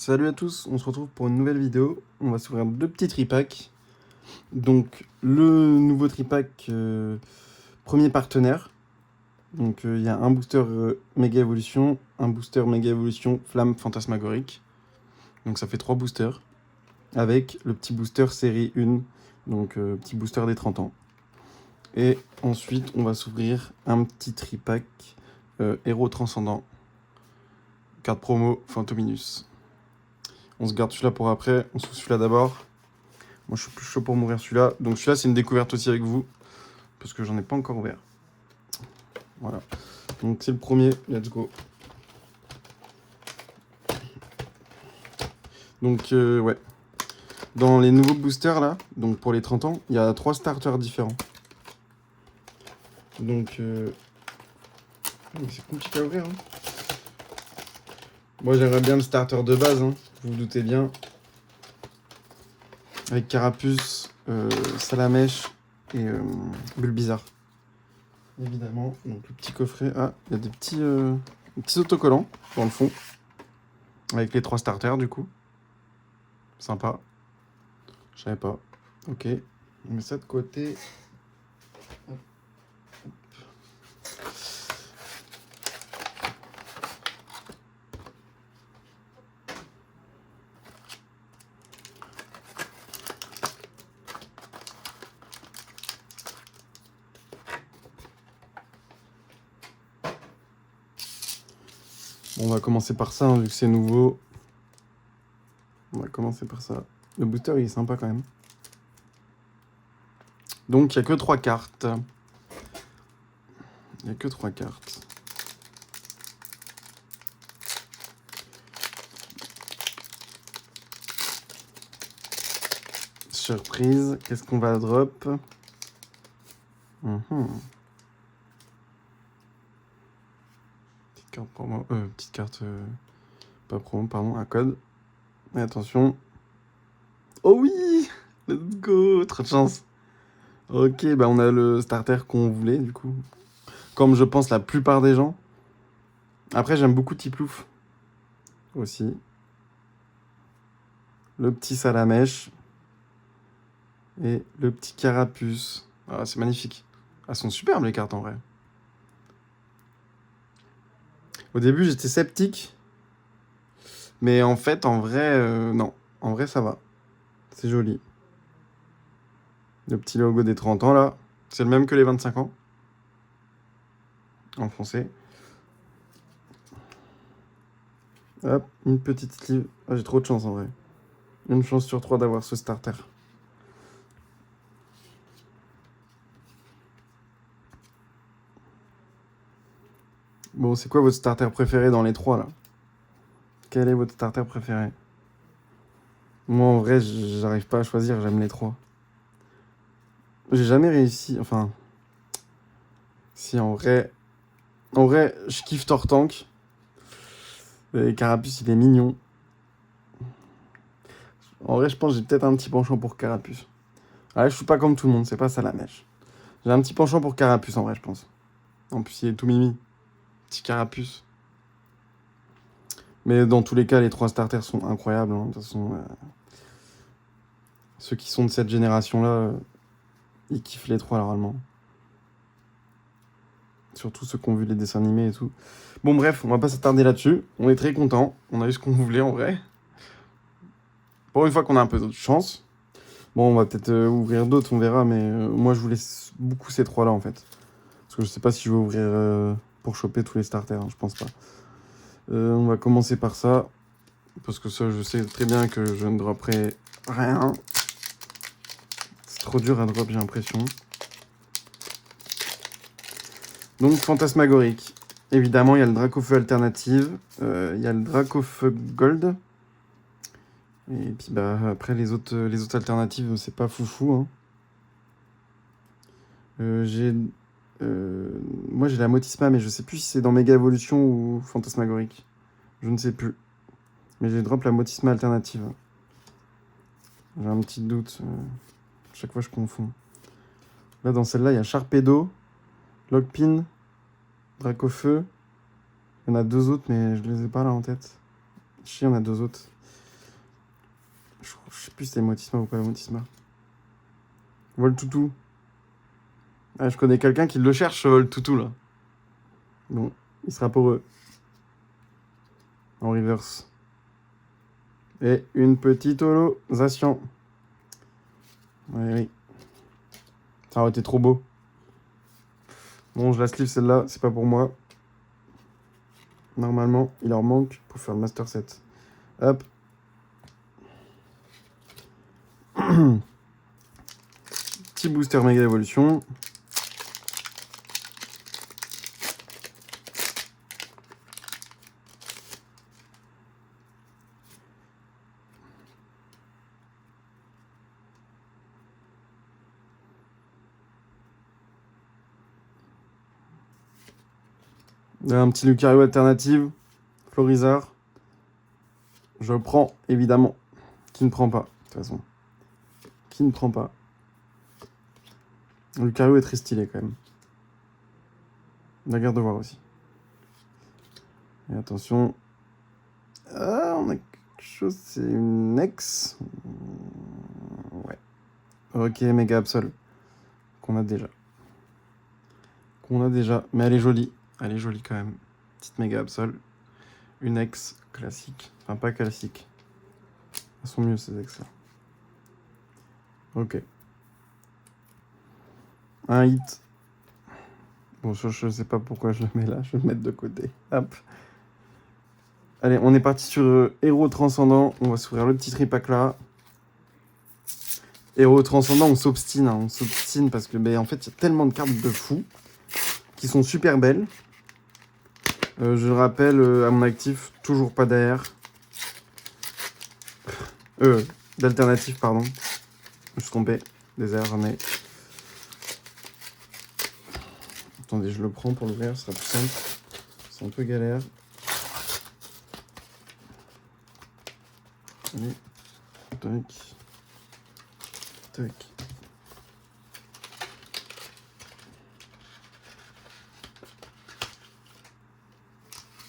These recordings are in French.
Salut à tous, on se retrouve pour une nouvelle vidéo. On va s'ouvrir deux petits tripacks. Donc le nouveau tripack premier partenaire. Donc il y a un booster Méga Évolution, un booster Méga Évolution Flamme Fantasmagorique. Donc ça fait 3 boosters. Avec le petit booster série 1, donc petit booster des 30 ans. Et ensuite on va s'ouvrir un petit tripack Héros Transcendant. Carte promo Fantominus. On se garde celui-là pour après, on s'ouvre celui-là d'abord. Moi je suis plus chaud pour mourir celui-là. Donc celui-là c'est une découverte aussi avec vous. Parce que j'en ai pas encore ouvert. Voilà. Donc c'est le premier, let's go. Donc ouais. Dans les nouveaux boosters là, donc pour les 30 ans, il y a 3 starters différents. Donc c'est compliqué à ouvrir. Hein. Moi j'aimerais bien le starter de base, hein, vous vous doutez bien. Avec Carapuce, Salamèche et Bulbizarre. Évidemment, donc le petit coffret. Ah, il y a des petits autocollants dans le fond. Avec les 3 starters du coup. Sympa. Je savais pas. Ok. On met ça de côté. Hop. Bon, on va commencer par ça, hein, vu que c'est nouveau. On va commencer par ça. Le booster, il est sympa quand même. Donc, il n'y a que 3 cartes. Il n'y a que 3 cartes. Surprise. Qu'est-ce qu'on va drop? Petite carte promo. Petite carte... pas promo, pardon. Un code. Et attention. Oh oui! Let's go! Trop de chance. Ok, bah on a le starter qu'on voulait, du coup. Comme je pense la plupart des gens. Après, j'aime beaucoup Tiplouf. Aussi. Le petit Salamèche. Et le petit Carapuce. Ah, c'est magnifique. Elles sont superbes, les cartes, en vrai. Au début, j'étais sceptique. Mais en fait, en vrai, non. En vrai, ça va. C'est joli. Le petit logo des 30 ans, là. C'est le même que les 25 ans. En français. Hop, une petite sleeve. Ah, j'ai trop de chance, en vrai. Une chance sur 3 d'avoir ce starter. Bon, c'est quoi votre starter préféré dans les 3, là? Quel est votre starter préféré? Moi, en vrai, j'arrive pas à choisir. J'aime les 3. J'ai jamais réussi. Enfin... Si, en vrai... En vrai, je kiffe Tortank. Et Carapuce, il est mignon. En vrai, je pense que j'ai peut-être un petit penchant pour Carapuce. Ouais, je suis pas comme tout le monde, c'est pas ça la mèche. J'ai un petit penchant pour Carapuce, en vrai, je pense. En plus, il est tout mimi. Petit Carapuce. Mais dans tous les cas, les 3 starters sont incroyables. Hein. De toute façon, ceux qui sont de cette génération-là, ils kiffent les 3, normalement. Surtout ceux qui ont vu les dessins animés et tout. Bon, bref, on va pas s'attarder là-dessus. On est très contents. On a eu ce qu'on voulait, en vrai. Pour une fois qu'on a un peu de chance. Bon, on va peut-être ouvrir d'autres, on verra. Mais moi, je voulais beaucoup ces 3-là, en fait. Parce que je sais pas si je vais ouvrir pour choper tous les starters. Hein, je pense pas. On va commencer par ça. Parce que ça, je sais très bien que je ne dropperai rien. C'est trop dur à drop, j'ai l'impression. Donc, Fantasmagorique. Évidemment, il y a le Dracofeu Alternative. Il y a le Dracofeu Gold. Et puis, bah, après, les autres alternatives, c'est pas foufou. Hein. Moi, j'ai la Motisma, mais je sais plus si c'est dans Méga Evolution ou Fantasmagorique. Je ne sais plus. Mais j'ai drop la Motisma Alternative. J'ai un petit doute. Chaque fois, je confonds. Là, dans celle-là, il y a Sharpedo, Lockpin, Dracofeu. Il y en a 2 autres, mais je les ai pas là en tête. Si, il y en a 2 autres. Je sais plus si c'est Motisma ou pas Motisma. Vol Toutou. Ah, je connais quelqu'un qui le cherche, ce Vol Toutou, là. Bon, il sera pour eux. En reverse. Et une petite holosation. Oui, oui. Ça aurait été trop beau. Bon, je la sleeve celle-là, c'est pas pour moi. Normalement, il leur manque pour faire le Master 7. Hop. Petit booster méga évolution. Un petit Lucario alternative. Florizard. Je prends, évidemment. Qui ne prend pas, de toute façon. Qui ne prend pas. Lucario est très stylé, quand même. La garde de voir aussi. Et attention. Ah, on a quelque chose, c'est une ex. Ouais. Ok, méga Absol. Qu'on a déjà. Mais elle est jolie. Elle est jolie quand même. Petite méga Absol. Une ex classique. Enfin, pas classique. Elles sont mieux, ces ex-là. Ok. Un hit. Bon, je sais pas pourquoi je le mets là. Je vais le mettre de côté. Hop. Allez, on est parti sur Héros Transcendant. On va s'ouvrir le petit tripack là. Héros Transcendant, on s'obstine. On s'obstine parce que, en fait, il y a tellement de cartes de fou qui sont super belles. Je rappelle, à mon actif, toujours pas d'AR. D'alternative, pardon. Je me suis trompé. Des AR, j'en ai. Attendez, je le prends pour l'ouvrir, ce sera plus simple. C'est un peu galère. Allez. Tac. Tac.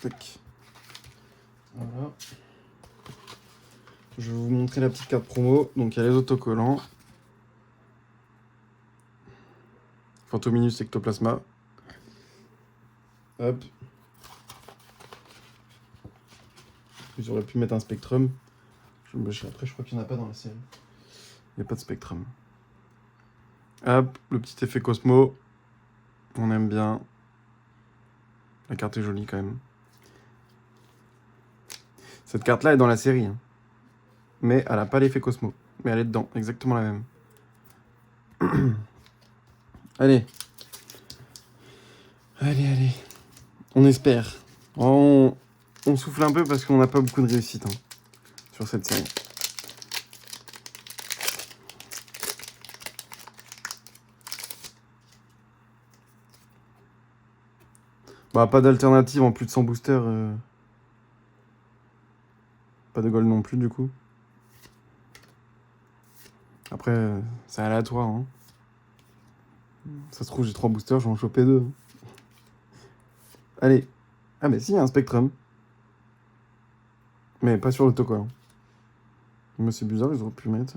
Tac. Voilà. Je vais vous montrer la petite carte promo. Donc il y a les autocollants. Fantominus Ectoplasma. Hop. J'aurais pu mettre un Spectrum. Après, je crois qu'il n'y en a pas dans la série. Il n'y a pas de Spectrum. Hop, le petit effet Cosmo. On aime bien. La carte est jolie quand même. Cette carte-là est dans la série. Hein. Mais elle n'a pas l'effet Cosmo. Mais elle est dedans, exactement la même. Allez. Allez. On espère. On souffle un peu parce qu'on n'a pas beaucoup de réussite sur cette série. Bah, pas d'alternative en plus de 100 boosters. Pas de gold non plus, du coup. Après, c'est aléatoire. Hein. Ça se trouve, j'ai 3 boosters, je vais en choper 2. Allez. Ah, mais si, il y a un Spectrum. Mais pas sur l'autocollant. Mais c'est bizarre, ils auraient pu mettre.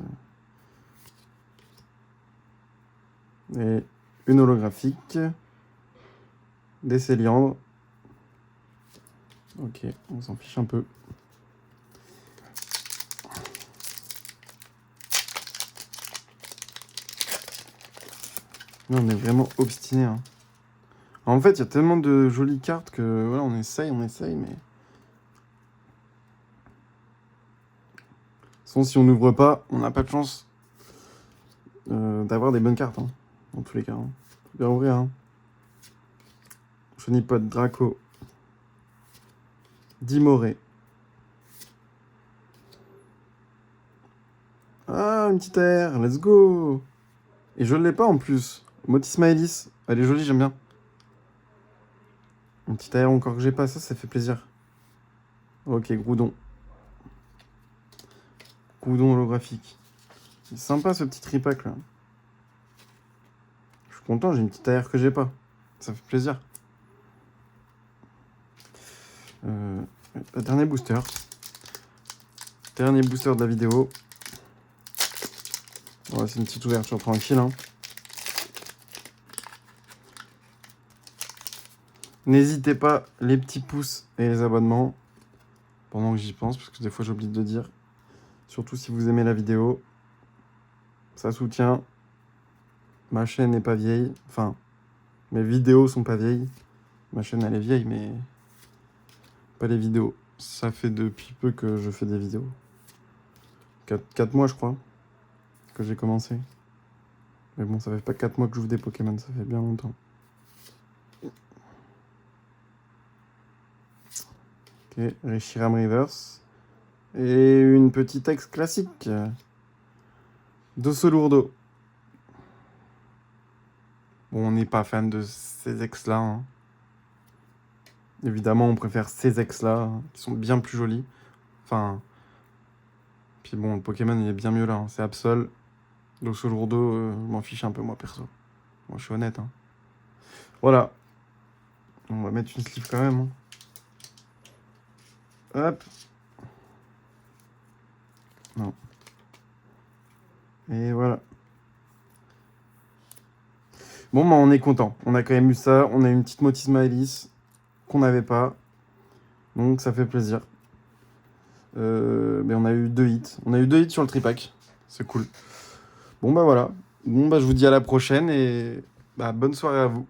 Et une holographique. Des Céliandres. Ok, on s'en fiche un peu. Là, on est vraiment obstiné. Hein. En fait, il y a tellement de jolies cartes que voilà, on essaye, mais... Sinon, si on n'ouvre pas, on n'a pas de chance d'avoir des bonnes cartes. Hein, dans tous les cas. Hein. Faut bien ouvrir. Hein. Chonipod, Draco. Dimoré. Ah, une petite AR, let's go. Et je ne l'ai pas en plus. Motisma Ellis, elle est jolie, j'aime bien. Une petite AR encore que j'ai pas, ça fait plaisir. Ok, Groudon. Groudon holographique. C'est sympa ce petit tripack là. Je suis content, j'ai une petite AR que j'ai pas. Ça fait plaisir. Dernier booster. Dernier booster de la vidéo. Voilà, c'est une petite ouverture tranquille. Hein. N'hésitez pas, les petits pouces et les abonnements, pendant que j'y pense, parce que des fois j'oublie de le dire. Surtout si vous aimez la vidéo. Ça soutient. Ma chaîne n'est pas vieille. Enfin, mes vidéos sont pas vieilles. Ma chaîne, elle est vieille, mais pas les vidéos. Ça fait depuis peu que je fais des vidéos. 4 mois, je crois, que j'ai commencé. Mais bon, ça fait pas 4 mois que je joue des Pokémon, ça fait bien longtemps. Ok, Reshiram Reverse. Et une petite ex classique. Dosso-Lourdeau. Bon, on n'est pas fan de ces ex-là. Hein. Évidemment, on préfère ces ex-là, hein, qui sont bien plus jolis. Enfin... Puis bon, le Pokémon, il est bien mieux là. Hein. C'est Absol. Dosso-Lourdeau, je m'en fiche un peu, moi, perso. Moi, je suis honnête. Hein. Voilà. On va mettre une sleeve quand même. Hein. Hop. Non. Et voilà. Bon, bah, on est content. On a quand même eu ça. On a une petite Motisma Alice qu'on n'avait pas. Donc, ça fait plaisir. Mais on a eu 2 hits. On a eu 2 hits sur le tripack. C'est cool. Bon, bah voilà. Bon, bah je vous dis à la prochaine et bah, bonne soirée à vous.